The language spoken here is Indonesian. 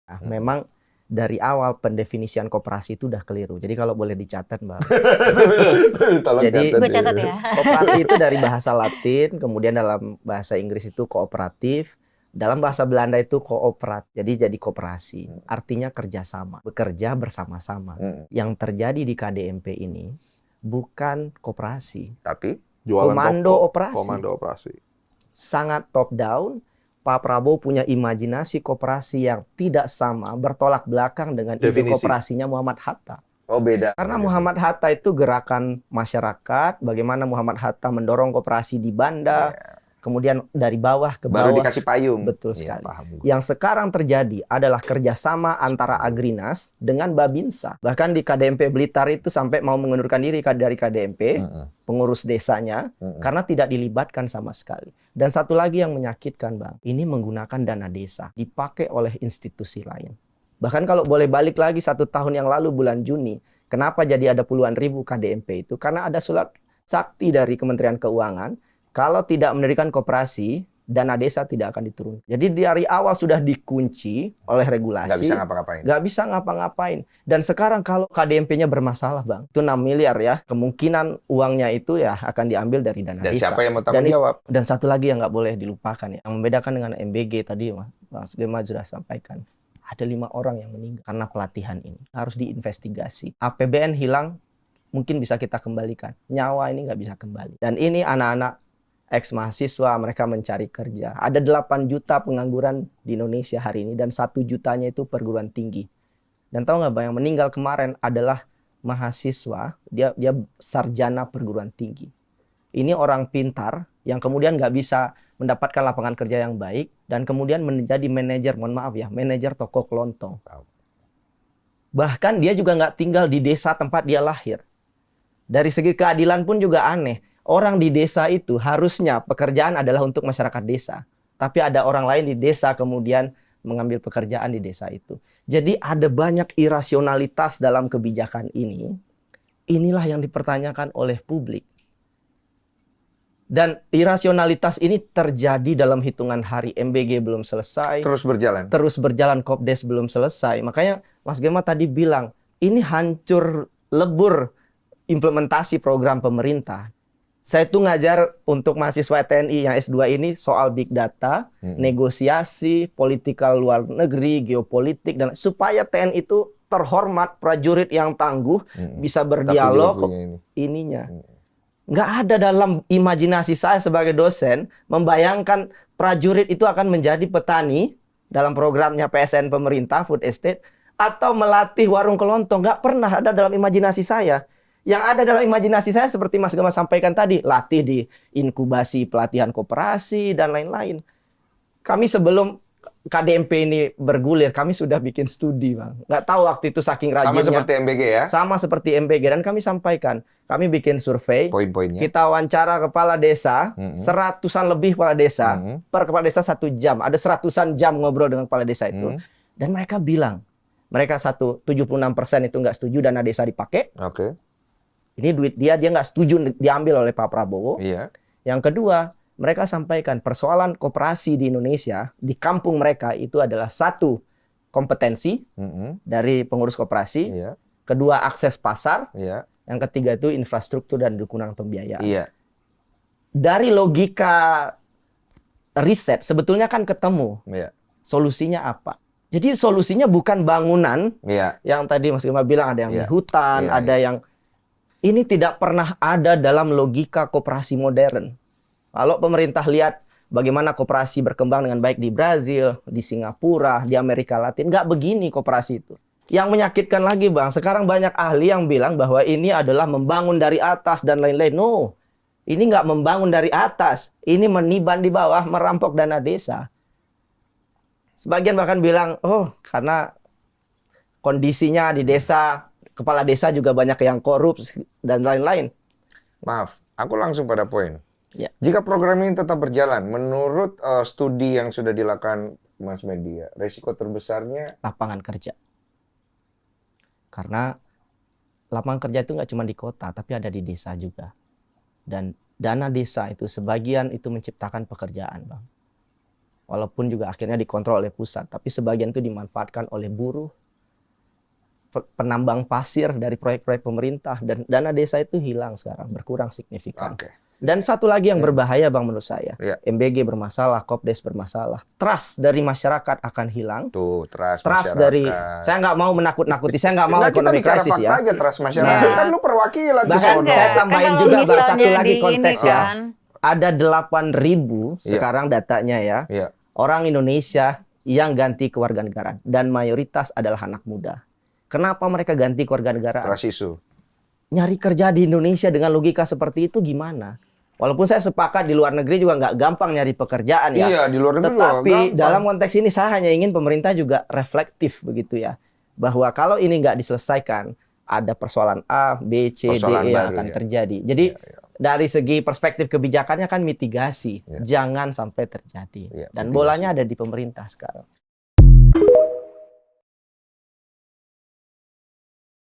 Nah, memang dari awal pendefinisian koperasi itu udah keliru. Jadi kalau boleh dicatat, Mbak. Tolong Jadi catat Gue catat ya. koperasi itu dari bahasa Latin, kemudian dalam bahasa Inggris itu kooperatif, dalam bahasa Belanda itu kooperat. Jadi koperasi. Artinya kerjasama, bekerja bersama-sama. Yang terjadi di KDMP ini bukan koperasi, Tapi Jualan komando toko, operasi. komando operasi. Sangat top down. Pak Prabowo punya imajinasi koperasi yang tidak sama, bertolak belakang dengan ide Definisi. koperasinya Muhammad Hatta. oh beda. Karena Muhammad Hatta itu gerakan masyarakat, bagaimana Muhammad Hatta mendorong koperasi di Banda, kemudian dari bawah ke baru bawah. dikasih payung. Betul Iya, sekali. paham. Yang sekarang terjadi adalah kerjasama antara Agrinas dengan Babinsa. Bahkan di KDMP Blitar itu sampai mau mengundurkan diri dari KDMP, pengurus desanya, karena tidak dilibatkan sama sekali. Dan satu lagi yang menyakitkan, Bang, ini menggunakan dana desa, dipakai oleh institusi lain. Bahkan kalau boleh balik lagi 1 tahun yang lalu bulan Juni, kenapa jadi ada puluhan ribu KDMP itu? Karena ada surat sakti dari Kementerian Keuangan, kalau tidak mendirikan koperasi, dana desa tidak akan diturunkan. Jadi dari awal sudah dikunci oleh regulasi. Nggak bisa ngapa-ngapain. Nggak bisa ngapa-ngapain. Dan sekarang kalau KDMP-nya bermasalah, Bang, itu 6 miliar ya, kemungkinan uangnya itu ya akan diambil dari dana Dan desa. siapa yang mau tanggung jawab? Dan satu lagi yang nggak boleh dilupakan ya, yang membedakan dengan MBG tadi Mas Gema sudah sampaikan. Ada 5 orang yang meninggal karena pelatihan ini. Harus diinvestigasi. APBN hilang, mungkin bisa kita kembalikan. Nyawa ini nggak bisa kembali. Dan ini anak-anak ex-mahasiswa, mereka mencari kerja. Ada 8 juta pengangguran di Indonesia hari ini, dan 1 jutanya itu perguruan tinggi. Dan tahu nggak, Bang, yang meninggal kemarin adalah mahasiswa, dia sarjana perguruan tinggi. Ini orang pintar yang kemudian nggak bisa mendapatkan lapangan kerja yang baik, dan kemudian menjadi manajer, mohon maaf ya, manajer toko kelontong. Bahkan dia juga nggak tinggal di desa tempat dia lahir. Dari segi keadilan pun juga aneh. Orang di desa itu harusnya pekerjaan adalah untuk masyarakat desa. Tapi ada orang lain di desa kemudian mengambil pekerjaan di desa itu. Jadi ada banyak irasionalitas dalam kebijakan ini. Inilah yang dipertanyakan oleh publik. Dan irasionalitas ini terjadi dalam hitungan hari. MBG belum selesai. Terus berjalan. Terus berjalan, Kopdes belum selesai. Makanya Mas Gema tadi bilang, ini hancur lebur implementasi program pemerintah. Saya tuh ngajar untuk mahasiswa TNI yang S2 ini soal big data, negosiasi, politika luar negeri, geopolitik, dan supaya TNI itu terhormat, prajurit yang tangguh, bisa berdialog ininya. Nggak ada dalam imajinasi saya sebagai dosen membayangkan prajurit itu akan menjadi petani dalam programnya PSN pemerintah, food estate, atau melatih warung kelontong. Nggak pernah ada dalam imajinasi saya. Yang ada dalam imajinasi saya seperti Mas Gema sampaikan tadi, latih di inkubasi pelatihan koperasi dan lain-lain. Kami sebelum KDMP ini bergulir, kami sudah bikin studi, Bang. Nggak tahu waktu itu saking rajinnya. Sama seperti MBG ya? Sama seperti MBG, dan kami sampaikan. Kami bikin survei, Poin-poinnya. kita wawancara kepala desa, seratusan lebih kepala desa, per kepala desa 1 jam. Ada seratusan jam ngobrol dengan kepala desa itu. Dan mereka bilang, mereka 76% itu nggak setuju dana desa dipakai. Oke. Ini duit dia nggak setuju diambil oleh Pak Prabowo. Iya. Yang kedua, mereka sampaikan persoalan koperasi di Indonesia, di kampung mereka itu adalah 1, kompetensi dari pengurus koperasi. Iya. Kedua, akses pasar. Iya. Yang ketiga itu infrastruktur dan dukungan pembiayaan. Iya. Dari logika riset, sebetulnya kan ketemu. Iya. Solusinya apa? Jadi solusinya bukan bangunan, Iya. yang tadi Mas Gema bilang ada yang di Iya. hutan, Iya, ada yang... Ini tidak pernah ada dalam logika koperasi modern. Kalau pemerintah lihat bagaimana koperasi berkembang dengan baik di Brazil, di Singapura, di Amerika Latin, nggak begini koperasi itu. Yang menyakitkan lagi, Bang, sekarang banyak ahli yang bilang bahwa ini adalah membangun dari atas dan lain-lain. No, ini nggak membangun dari atas. Ini meniban di bawah, merampok dana desa. Sebagian bahkan bilang, oh karena kondisinya di desa, kepala desa juga banyak yang korup dan lain-lain. Maaf, aku langsung pada poin. Ya. Jika program ini tetap berjalan, menurut studi yang sudah dilakukan Mas Media, resiko terbesarnya Lapangan kerja. Karena lapangan kerja itu nggak cuma di kota, tapi ada di desa juga. Dan dana desa itu sebagian itu menciptakan pekerjaan, Bang. walaupun juga akhirnya dikontrol oleh pusat, tapi sebagian itu dimanfaatkan oleh buruh, penambang pasir dari proyek-proyek pemerintah, dan dana desa itu hilang sekarang, berkurang signifikan. Oke. Dan satu lagi yang berbahaya Bang menurut saya, Ya. MBG bermasalah, Kopdes bermasalah, trust dari masyarakat akan hilang. Tuh, trust Trust masyarakat. dari, saya nggak mau menakut-nakuti, saya nggak mau Nah, kita ekonomi bicara krisis fakta ya. aja trust masyarakat. Nah. Kan lu perwakilan di Bahkan sono. saya tambahin kalau juga Bang, misalnya satu lagi di konteks ini ya. kan, Ada 8.000 Iya. sekarang datanya ya, Iya. orang Indonesia yang ganti kewarganegaraan, dan mayoritas adalah anak muda. Kenapa mereka ganti kewarganegaraan? Trust issue. Nyari kerja di Indonesia dengan logika seperti itu gimana? Walaupun saya sepakat di luar negeri juga nggak gampang nyari pekerjaan ya. Iya, di luar negeri juga Tetapi gampang. dalam konteks ini saya hanya ingin pemerintah juga reflektif begitu ya. Bahwa kalau ini nggak diselesaikan, ada persoalan A, B, C, Persoalan D, E yang baru, akan ya. terjadi. Jadi Iya, iya. dari segi perspektif kebijakannya kan mitigasi. Iya. Jangan sampai terjadi. Iya, Dan mitigasi. bolanya ada di pemerintah sekarang.